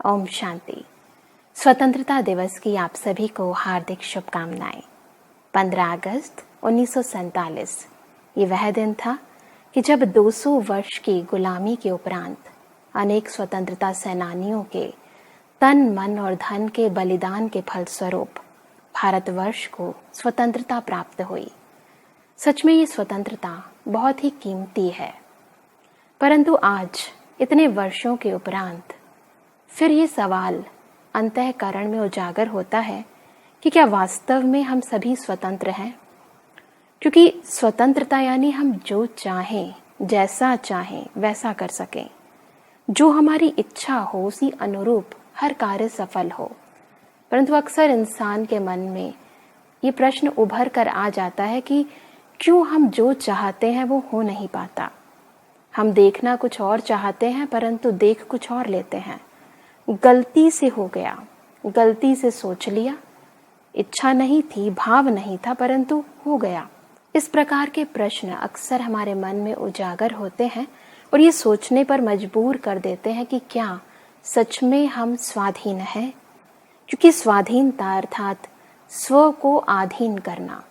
ओम शांति। स्वतंत्रता दिवस की आप सभी को हार्दिक शुभकामनाएं। 15 अगस्त 1947 ये वह दिन था कि जब 200 वर्ष की गुलामी के उपरांत अनेक स्वतंत्रता सेनानियों के तन मन और धन के बलिदान के फलस्वरूप भारतवर्ष को स्वतंत्रता प्राप्त हुई। सच में ये स्वतंत्रता बहुत ही कीमती है, परंतु आज इतने वर्षों के उपरांत फिर ये सवाल अंतःकरण में उजागर होता है कि क्या वास्तव में हम सभी स्वतंत्र हैं? क्योंकि स्वतंत्रता यानी हम जो चाहें, जैसा चाहें वैसा कर सकें, जो हमारी इच्छा हो उसी अनुरूप हर कार्य सफल हो। परंतु अक्सर इंसान के मन में ये प्रश्न उभर कर आ जाता है कि क्यों हम जो चाहते हैं वो हो नहीं पाता। हम देखना कुछ और चाहते हैं परंतु देख कुछ और लेते हैं। गलती से हो गया, गलती से सोच लिया, इच्छा नहीं थी, भाव नहीं था, परंतु हो गया। इस प्रकार के प्रश्न अक्सर हमारे मन में उजागर होते हैं और ये सोचने पर मजबूर कर देते हैं कि क्या सच में हम स्वाधीन हैं? क्योंकि स्वाधीनता अर्थात स्व को अधीन करना,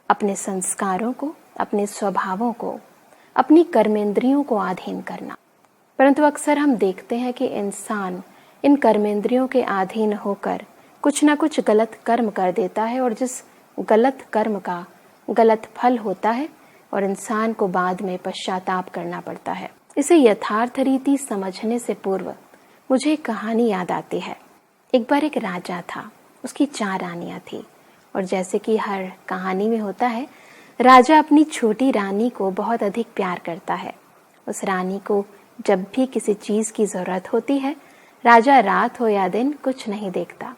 अपने संस्कारों को, अपने स्वभावों को, अपनी कर्मेंद्रियों को अधीन करना। परंतु अक्सर हम देखते हैं कि इंसान इन कर्मेंद्रियों के अधीन होकर कुछ ना कुछ गलत कर्म कर देता है और जिस गलत कर्म का गलत फल होता है और इंसान को बाद में पश्चाताप करना पड़ता है। इसे यथार्थ रीति समझने से पूर्व मुझे एक कहानी याद आती है। एक बार एक राजा था, उसकी 4 रानियां थी और जैसे कि हर कहानी में होता है, राजा अपनी छोटी रानी को बहुत अधिक प्यार करता है। उस रानी को जब भी किसी चीज की जरूरत होती है, राजा रात हो या दिन कुछ नहीं देखता।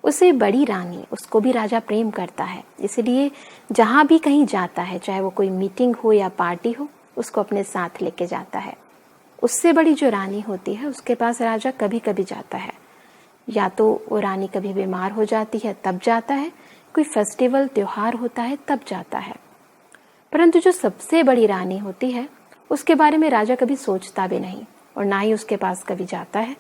उसे बड़ी रानी, उसको भी राजा प्रेम करता है, इसलिए जहां भी कहीं जाता है, चाहे वो कोई मीटिंग हो या पार्टी हो, उसको अपने साथ लेके जाता है। उससे बड़ी जो रानी होती है उसके पास राजा कभी कभी जाता है, या तो वो रानी कभी बीमार हो जाती है तब जाता है, कोई फेस्टिवल त्योहार होता है तब जाता है। परंतु जो सबसे बड़ी रानी होती है उसके बारे में राजा कभी सोचता भी नहीं और ना ही उसके पास कभी जाता है।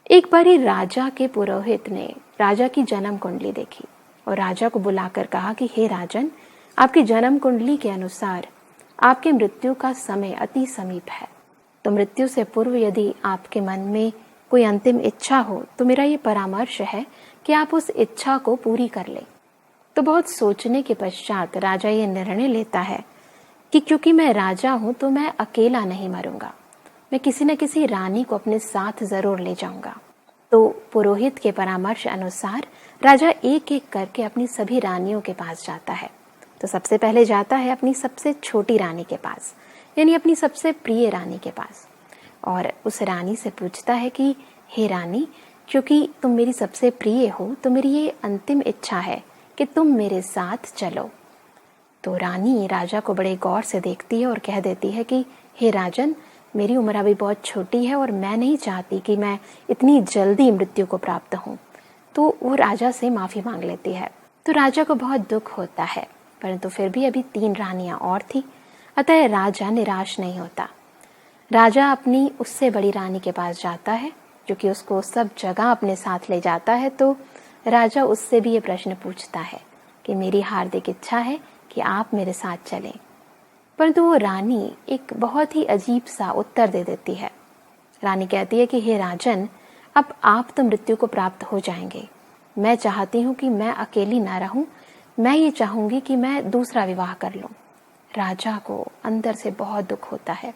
एक बार राजा के पुरोहित ने राजा की जन्म कुंडली देखी और राजा को बुलाकर कहा कि हे राजन, आपकी जन्म कुंडली के अनुसार आपके मृत्यु का समय अति समीप है, तो मृत्यु से पूर्व यदि आपके मन में कोई अंतिम इच्छा हो तो मेरा ये परामर्श है कि आप उस इच्छा को पूरी कर लें। तो बहुत सोचने के पश्चात राजा ये निर्णय लेता है कि क्योंकि मैं राजा हूं तो मैं अकेला नहीं मरूंगा, मैं किसी न किसी रानी को अपने साथ जरूर ले जाऊंगा। तो पुरोहित के परामर्श अनुसार राजा एक एक करके अपनी सभी रानियों के पास जाता है। तो सबसे पहले जाता है अपनी सबसे छोटी रानी के पास, यानी अपनी सबसे प्रिय रानी के पास, और उस रानी से पूछता है कि हे रानी, क्योंकि तुम मेरी सबसे प्रिय हो तो मेरी ये अंतिम इच्छा है कि तुम मेरे साथ चलो। तो रानी राजा को बड़े गौर से देखती है और कह देती है कि हे राजन, मेरी उम्र अभी बहुत छोटी है और मैं नहीं चाहती कि मैं इतनी जल्दी मृत्यु को प्राप्त हूँ। तो वो राजा से माफी मांग लेती है। तो राजा को बहुत दुख होता है, परंतु फिर भी अभी 3 रानियां और थी, अतः राजा निराश नहीं होता। राजा अपनी उससे बड़ी रानी के पास जाता है, जो कि उसको सब जगह अपने साथ ले जाता है। तो राजा उससे भी ये प्रश्न पूछता है कि मेरी हार्दिक इच्छा है कि आप मेरे साथ चलें। परंतु वो रानी एक बहुत ही अजीब सा उत्तर दे देती है। रानी कहती है कि हे राजन, अब आप तो मृत्यु को प्राप्त हो जाएंगे, मैं चाहती हूँ कि मैं अकेली ना रहूं, मैं ये चाहूंगी कि मैं दूसरा विवाह कर लूं। राजा को अंदर से बहुत दुख होता है।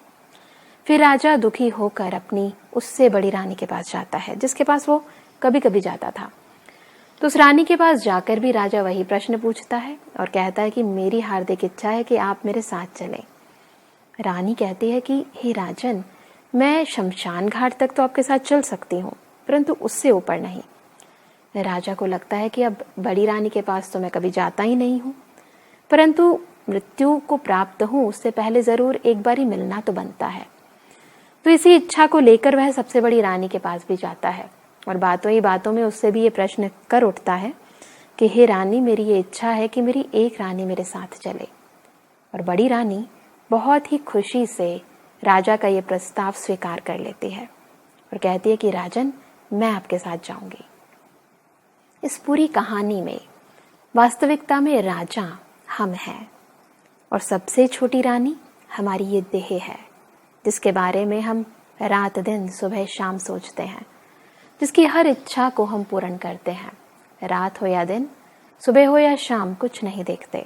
फिर राजा दुखी होकर अपनी उससे बड़ी रानी के पास जाता है, जिसके पास वो कभी कभी जाता था। तो उस रानी के पास जाकर भी राजा वही प्रश्न पूछता है और कहता है कि मेरी हार्दिक इच्छा है कि आप मेरे साथ चलें। रानी कहती है कि हे राजन, मैं शमशान घाट तक तो आपके साथ चल सकती हूँ, परंतु उससे ऊपर नहीं। राजा को लगता है कि अब बड़ी रानी के पास तो मैं कभी जाता ही नहीं हूँ, परंतु मृत्यु को प्राप्त हूँ उससे पहले जरूर एक बार ही मिलना तो बनता है। तो इसी इच्छा को लेकर वह सबसे बड़ी रानी के पास भी जाता है और बातों ही बातों में उससे भी ये प्रश्न कर उठता है कि हे रानी, मेरी ये इच्छा है कि मेरी एक रानी मेरे साथ चले। और बड़ी रानी बहुत ही खुशी से राजा का ये प्रस्ताव स्वीकार कर लेती है और कहती है कि राजन, मैं आपके साथ जाऊंगी। इस पूरी कहानी में वास्तविकता में राजा हम हैं और सबसे छोटी रानी हमारी ये देह है, जिसके बारे में हम रात दिन सुबह शाम सोचते हैं, जिसकी हर इच्छा को हम पूर्ण करते हैं। रात हो या दिन, सुबह हो या शाम, कुछ नहीं देखते।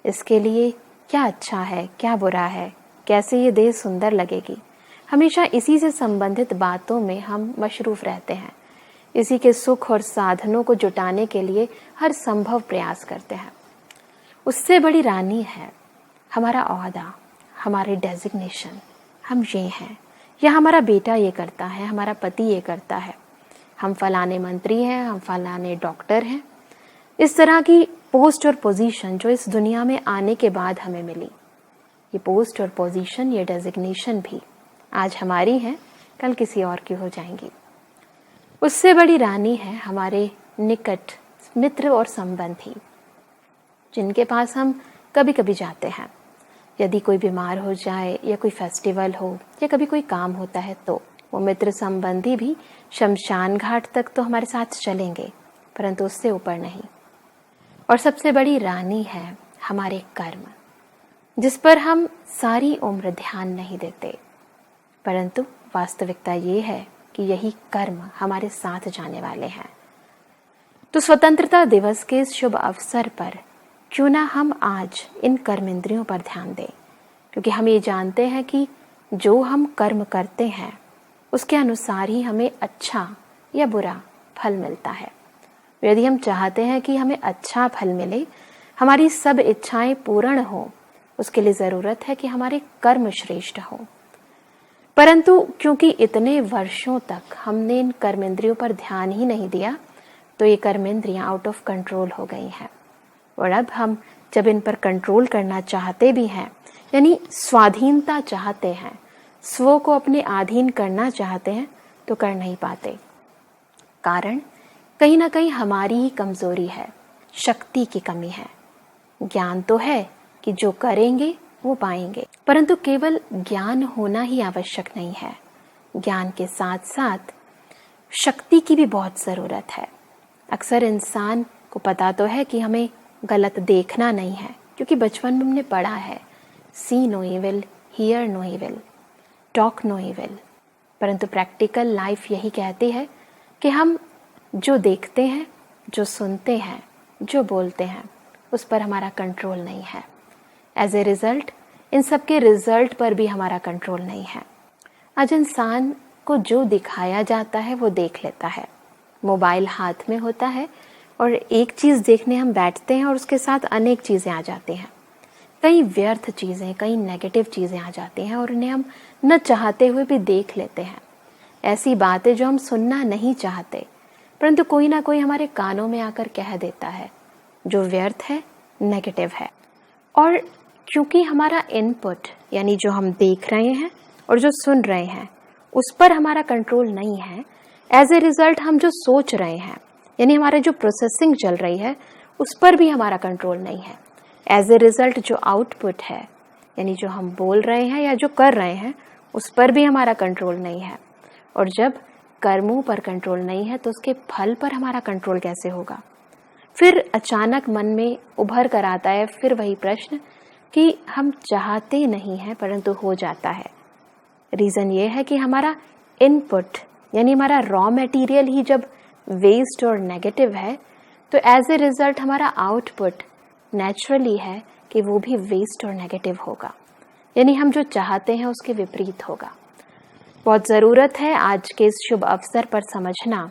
इसके लिए क्या अच्छा है, क्या बुरा है, कैसे ये देह सुंदर लगेगी, हमेशा इसी से संबंधित बातों में हम मशरूफ रहते हैं। इसी के सुख और साधनों को जुटाने के लिए हर संभव प्रयास करते हैं। उससे बड़ी रानी है हमारा ओहदा, हमारे डेजिग्नेशन। हम ये हैं, या हमारा बेटा ये करता है, हमारा पति ये करता है, हम फलाने मंत्री हैं, हम फलाने डॉक्टर हैं। इस तरह की पोस्ट और पोजीशन जो इस दुनिया में आने के बाद हमें मिली, ये पोस्ट और पोजीशन, ये डेजिग्नेशन भी आज हमारी है, कल किसी और की हो जाएंगी। उससे बड़ी रानी है हमारे निकट मित्र और संबंधी, जिनके पास हम कभी कभी जाते हैं। यदि कोई बीमार हो जाए या कोई फेस्टिवल हो या कभी कोई काम होता है तो वो मित्र संबंधी भी शमशान घाट तक तो हमारे साथ चलेंगे, परंतु उससे ऊपर नहीं। और सबसे बड़ी रानी है हमारे कर्म, जिस पर हम सारी उम्र ध्यान नहीं देते, परंतु वास्तविकता ये है कि यही कर्म हमारे साथ जाने वाले हैं। तो स्वतंत्रता दिवस के इस शुभ अवसर पर क्यों ना हम आज इन कर्मेंद्रियों पर ध्यान दें, क्योंकि हम ये जानते हैं कि जो हम कर्म करते हैं उसके अनुसार ही हमें अच्छा या बुरा फल मिलता है। यदि हम चाहते हैं कि हमें अच्छा फल मिले, हमारी सब इच्छाएं पूर्ण हो, उसके लिए ज़रूरत है कि हमारे कर्म श्रेष्ठ हों। परंतु क्योंकि इतने वर्षों तक हमने इन कर्मेंद्रियों पर ध्यान ही नहीं दिया, तो ये कर्मेंद्रियां आउट ऑफ कंट्रोल हो गई हैं। और अब हम जब इन पर कंट्रोल करना चाहते भी हैं, यानी स्वाधीनता चाहते हैं, स्व को अपने अधीन करना चाहते हैं, तो कर नहीं पाते। कारण कहीं ना कहीं हमारी ही कमजोरी है, शक्ति की कमी है। ज्ञान तो है कि जो करेंगे वो पाएंगे, परंतु केवल ज्ञान होना ही आवश्यक नहीं है। ज्ञान के साथ साथ शक्ति की भी बहुत ज़रूरत है। अक्सर इंसान को पता तो है कि हमें गलत देखना नहीं है, क्योंकि बचपन में हमने पढ़ा है, see no evil, hear no evil, talk no evil. परंतु प्रैक्टिकल लाइफ यही कहती है कि हम जो देखते हैं, जो सुनते हैं, जो बोलते हैं, उस पर हमारा कंट्रोल नहीं है। एज ए रिजल्ट इन सब के रिजल्ट पर भी हमारा कंट्रोल नहीं है। आज इंसान को जो दिखाया जाता है वो देख लेता है। मोबाइल हाथ में होता है और एक चीज़ देखने हम बैठते हैं और उसके साथ अनेक चीज़ें आ जाती हैं, कई व्यर्थ चीज़ें, कई नेगेटिव चीज़ें आ जाती हैं और उन्हें हम न चाहते हुए भी देख लेते हैं। ऐसी बातें जो हम सुनना नहीं चाहते, परंतु कोई ना कोई हमारे कानों में आकर कह देता है, जो व्यर्थ है, नेगेटिव है। और क्योंकि हमारा इनपुट, यानी जो हम देख रहे हैं और जो सुन रहे हैं, उस पर हमारा कंट्रोल नहीं है, एज ए रिजल्ट हम जो सोच रहे हैं, यानी हमारा जो प्रोसेसिंग चल रही है, उस पर भी हमारा कंट्रोल नहीं है। एज ए रिजल्ट जो आउटपुट है, यानी जो हम बोल रहे हैं या जो कर रहे हैं, उस पर भी हमारा कंट्रोल नहीं है। और जब कर्मों पर कंट्रोल नहीं है तो उसके फल पर हमारा कंट्रोल कैसे होगा? फिर अचानक मन में उभर कर आता है फिर वही प्रश्न कि हम चाहते नहीं हैं परंतु हो जाता है। रीज़न ये है कि हमारा इनपुट, यानी हमारा रॉ मटेरियल ही जब वेस्ट और नेगेटिव है, तो एज ए रिजल्ट हमारा आउटपुट नेचुरली है कि वो भी वेस्ट और नेगेटिव होगा, यानी हम जो चाहते हैं उसके विपरीत होगा। बहुत ज़रूरत है आज के इस शुभ अवसर पर समझना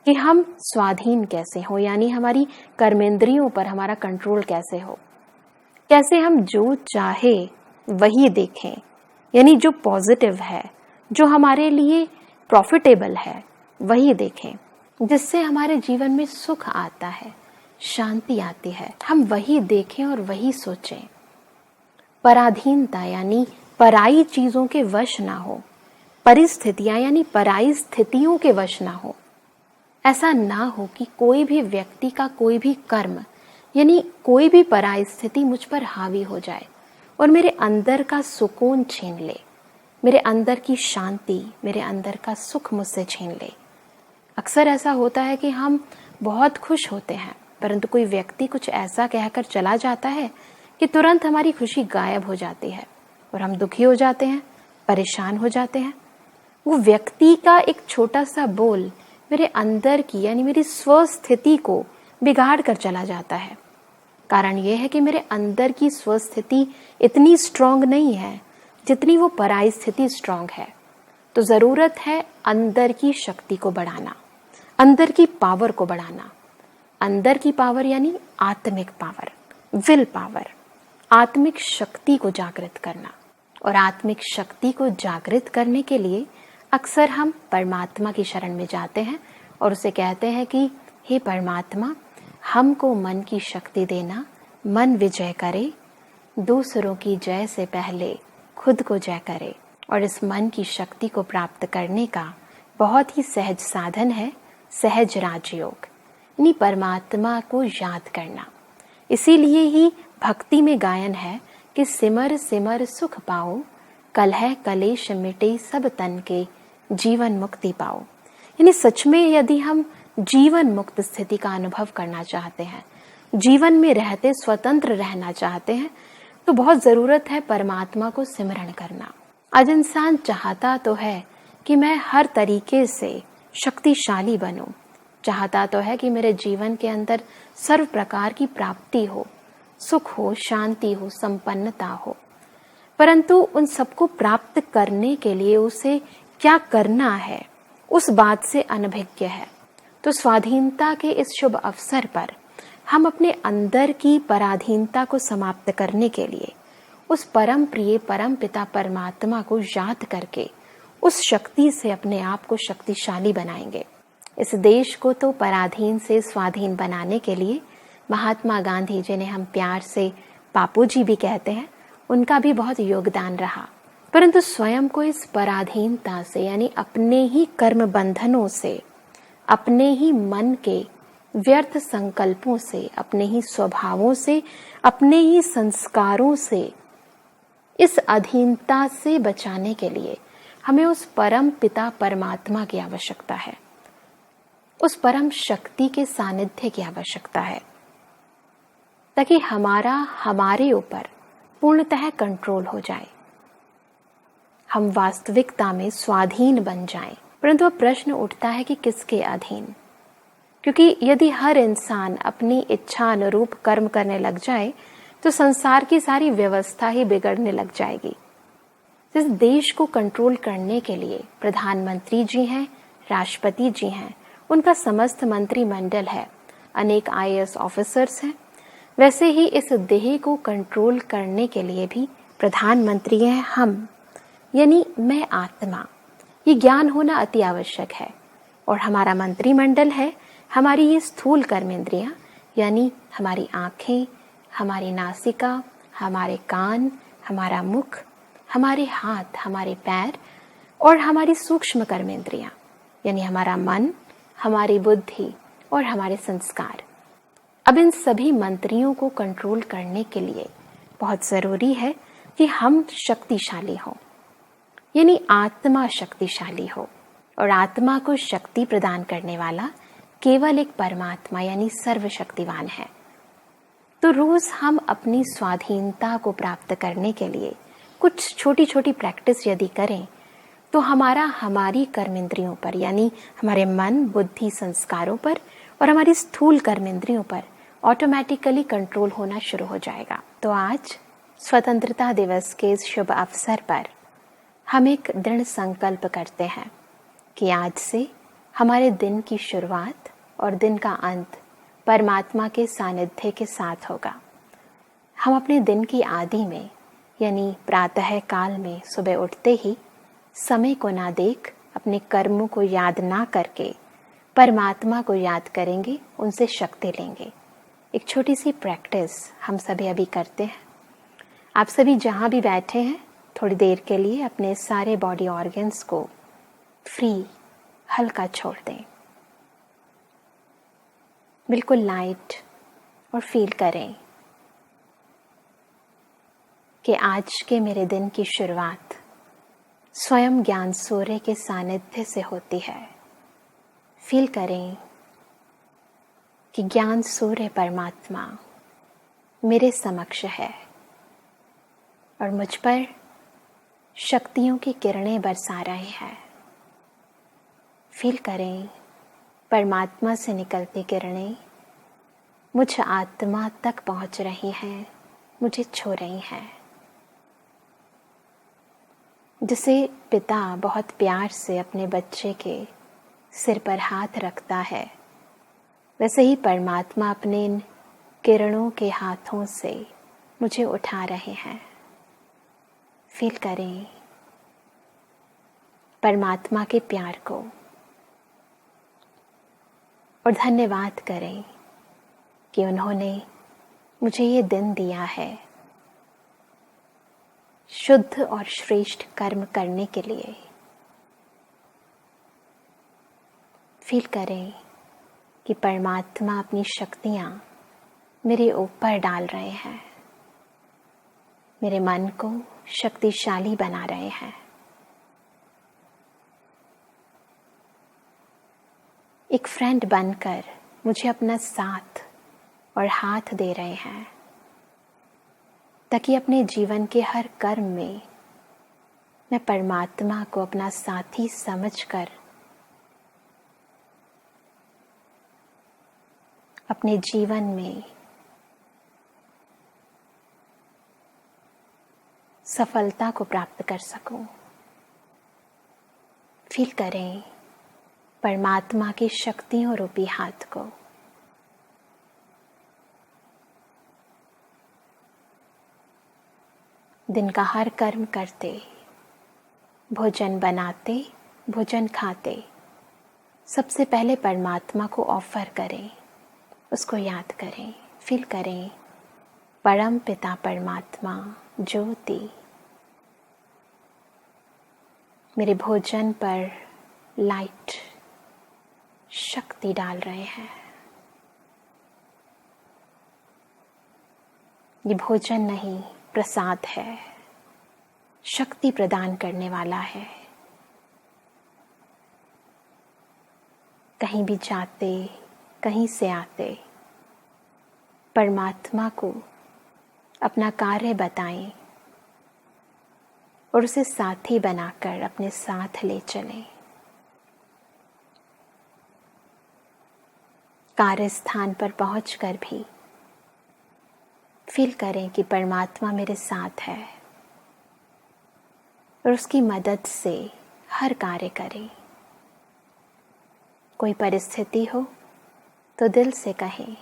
कि हम स्वाधीन कैसे हो, यानी हमारी कर्मेंद्रियों पर हमारा कंट्रोल कैसे हो, कैसे हम जो चाहे वही देखें, यानी जो पॉजिटिव है, जो हमारे लिए प्रॉफिटेबल है, वही देखें, जिससे हमारे जीवन में सुख आता है, शांति आती है, हम वही देखें और वही सोचें। पराधीनता यानी पराई चीज़ों के वश ना हो, परिस्थितियां यानी पराई स्थितियों के वश ना हो। ऐसा ना हो कि कोई भी व्यक्ति का कोई भी कर्म, यानी कोई भी पराई स्थिति मुझ पर हावी हो जाए और मेरे अंदर का सुकून छीन ले, मेरे अंदर की शांति, मेरे अंदर का सुख मुझसे छीन ले। अक्सर ऐसा होता है कि हम बहुत खुश होते हैं, परंतु कोई व्यक्ति कुछ ऐसा कहकर चला जाता है कि तुरंत हमारी खुशी गायब हो जाती है और हम दुखी हो जाते हैं, परेशान हो जाते हैं। वो व्यक्ति का एक छोटा सा बोल मेरे अंदर की यानी मेरी स्वस्थिति को बिगाड़ कर चला जाता है। कारण यह है कि मेरे अंदर की स्वस्थिति इतनी स्ट्रांग नहीं है जितनी वो पराई स्थिति स्ट्रांग है। तो जरूरत है अंदर की शक्ति को बढ़ाना, अंदर की पावर को बढ़ाना। अंदर की पावर यानी आत्मिक पावर, विल पावर, आत्मिक शक्ति को जागृत करना। और आत्मिक शक्ति को जागृत करने के लिए अक्सर हम परमात्मा की शरण में जाते हैं और उसे कहते हैं कि हे परमात्मा, हमको मन की शक्ति देना, मन विजय करे, दूसरों की जय से पहले खुद को जय करे। और इस मन की शक्ति को प्राप्त करने का बहुत ही सहज साधन है सहज राजयोग, यानी परमात्मा को याद करना। इसीलिए ही भक्ति में गायन है कि सिमर सिमर सुख पाओ, कलह कलेश मिटे सब तन के, जीवन मुक्ति पाओ। यानी सच में यदि हम जीवन मुक्त स्थिति का अनुभव करना चाहते हैं, जीवन में रहते स्वतंत्र रहना चाहते हैं, तो बहुत जरूरत है परमात्मा को सिमरण करना। आज इंसान चाहता तो है कि मैं हर तरीके से शक्तिशाली बनूं, चाहता तो है कि मेरे जीवन के अंदर सर्व प्रकार की प्राप्ति हो, सुख हो, शांति हो, संपन्नता हो, परंतु उन सबको प्राप्त करने के लिए उसे क्या करना है उस बात से अनभिज्ञ है। तो स्वाधीनता के इस शुभ अवसर पर हम अपने अंदर की पराधीनता को समाप्त करने के लिए उस परम प्रिय परम पिता परमात्मा को याद करके उस शक्ति से अपने आप को शक्तिशाली बनाएंगे। इस देश को तो पराधीन से स्वाधीन बनाने के लिए महात्मा गांधी, जिन्हें हम प्यार से बापू जी भी कहते हैं, उनका भी बहुत योगदान रहा। परंतु स्वयं को इस पराधीनता से यानी अपने ही कर्म बंधनों से, अपने ही मन के व्यर्थ संकल्पों से, अपने ही स्वभावों से, अपने ही संस्कारों से, इस अधीनता से बचाने के लिए हमें उस परम पिता परमात्मा की आवश्यकता है, उस परम शक्ति के सानिध्य की आवश्यकता है, ताकि हमारे ऊपर पूर्णतः कंट्रोल हो जाए, हम वास्तविकता में स्वाधीन बन जाएं। परंतु अब प्रश्न उठता है कि किसके अधीन? क्योंकि यदि हर इंसान अपनी इच्छा अनुरूप कर्म करने लग जाए तो संसार की सारी व्यवस्था ही बिगड़ने लग जाएगी। इस देश को कंट्रोल करने के लिए प्रधानमंत्री जी हैं, राष्ट्रपति जी हैं, उनका समस्त मंत्रिमंडल है, अनेक आईएएस ऑफिसर्स हैं। वैसे ही इस देह को कंट्रोल करने के लिए भी प्रधानमंत्री हैं हम, यानी मैं आत्मा। ये ज्ञान होना अति आवश्यक है। और हमारा मंत्रिमंडल है हमारी ये स्थूल कर्मेंद्रियां, यानी हमारी आंखें, हमारी नासिका, हमारे कान, हमारा मुख, हमारे हाथ, हमारे पैर और हमारी सूक्ष्म कर्मेंद्रियां, यानी हमारा मन, हमारी बुद्धि और हमारे संस्कार। अब इन सभी मंत्रियों को कंट्रोल करने के लिए बहुत जरूरी है कि हम शक्तिशाली हों, यानी आत्मा शक्तिशाली हो। और आत्मा को शक्ति प्रदान करने वाला केवल एक परमात्मा यानी सर्वशक्तिवान है। तो रोज हम अपनी स्वाधीनता को प्राप्त करने के लिए कुछ छोटी छोटी प्रैक्टिस यदि करें तो हमारी कर्मेंद्रियों पर, यानी हमारे मन, बुद्धि, संस्कारों पर और हमारी स्थूल कर्मेंद्रियों पर ऑटोमेटिकली कंट्रोल होना शुरू हो जाएगा। तो आज स्वतंत्रता दिवस के इस शुभ अवसर पर हम एक दृढ़ संकल्प करते हैं कि आज से हमारे दिन की शुरुआत और दिन का अंत परमात्मा के सानिध्य के साथ होगा। हम अपने दिन की आदि में, यानी प्रातः काल में सुबह उठते ही समय को ना देख, अपने कर्मों को याद ना करके परमात्मा को याद करेंगे, उनसे शक्ति लेंगे। एक छोटी सी प्रैक्टिस हम सभी अभी करते हैं। आप सभी जहाँ भी बैठे हैं थोड़ी देर के लिए अपने सारे बॉडी ऑर्गन्स को फ्री, हल्का छोड़ दें, बिल्कुल लाइट, और फील करें कि आज के मेरे दिन की शुरुआत स्वयं ज्ञान सूर्य के सानिध्य से होती है। फील करें कि ज्ञान सूर्य परमात्मा मेरे समक्ष है और मुझ पर शक्तियों की किरणें बरसा रहे हैं। फील करें परमात्मा से निकलती किरणें मुझ आत्मा तक पहुंच रही हैं, मुझे छू रही हैं। जिसे पिता बहुत प्यार से अपने बच्चे के सिर पर हाथ रखता है, वैसे ही परमात्मा अपने इन किरणों के हाथों से मुझे उठा रहे हैं। फील करें परमात्मा के प्यार को और धन्यवाद करें कि उन्होंने मुझे ये दिन दिया है शुद्ध और श्रेष्ठ कर्म करने के लिए। फील करें कि परमात्मा अपनी शक्तियां मेरे ऊपर डाल रहे हैं, मेरे मन को शक्तिशाली बना रहे हैं। एक फ्रेंड बनकर मुझे अपना साथ और हाथ दे रहे हैं ताकि अपने जीवन के हर कर्म में मैं परमात्मा को अपना साथी समझकर अपने जीवन में सफलता को प्राप्त कर सकूं। फील करें परमात्मा की शक्तियों रूपी हाथ को। दिन का हर कर्म करते, भोजन बनाते, भोजन खाते, सबसे पहले परमात्मा को ऑफर करें, उसको याद करें। फील करें परम पिता परमात्मा ज्योति मेरे भोजन पर लाइट शक्ति डाल रहे हैं। ये भोजन नहीं, प्रसाद है, शक्ति प्रदान करने वाला है। कहीं भी जाते, कहीं से आते, परमात्मा को अपना कार्य बताएं और उसे साथी बनाकर अपने साथ ले चलें। कार्य स्थान पर पहुंचकर भी फील करें कि परमात्मा मेरे साथ है और उसकी मदद से हर कार्य करें। कोई परिस्थिति हो तो दिल से कहें,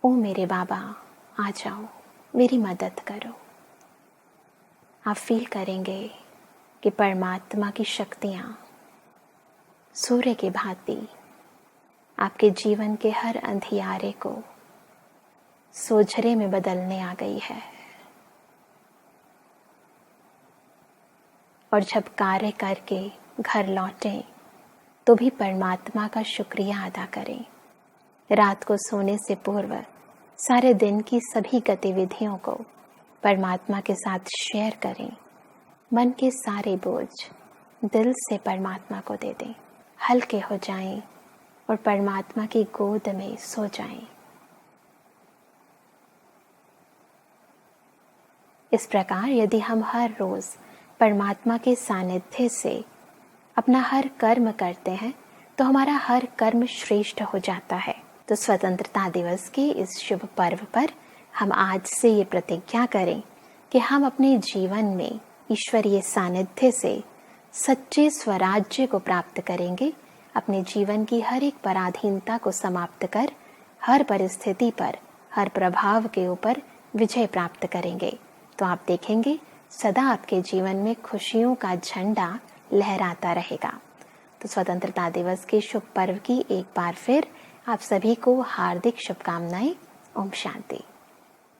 ओ मेरे बाबा आ जाओ, मेरी मदद करो। आप फील करेंगे कि परमात्मा की शक्तियाँ सूर्य की भांति आपके जीवन के हर अंधियारे को सोझरे में बदलने आ गई है। और जब कार्य करके घर लौटें तो भी परमात्मा का शुक्रिया अदा करें। रात को सोने से पूर्व सारे दिन की सभी गतिविधियों को परमात्मा के साथ शेयर करें। मन के सारे बोझ दिल से परमात्मा को दे दें, हल्के हो जाएं और परमात्मा की गोद में सो जाएं। इस प्रकार यदि हम हर रोज परमात्मा के सानिध्य से अपना हर कर्म करते हैं तो हमारा हर कर्म श्रेष्ठ हो जाता है। तो स्वतंत्रता दिवस के इस शुभ पर्व पर हम आज से ये प्रतिज्ञा करें कि हम अपने जीवन में ईश्वरीय सानिध्य से सच्चे स्वराज्य को प्राप्त करेंगे। अपने जीवन की हर एक पराधीनता को समाप्त कर हर परिस्थिति पर, हर प्रभाव के ऊपर विजय प्राप्त करेंगे। तो आप देखेंगे सदा आपके जीवन में खुशियों का झंडा लहराता रहेगा। तो स्वतंत्रता दिवस के शुभ पर्व की एक बार फिर आप सभी को हार्दिक शुभकामनाएं। ओम शांति।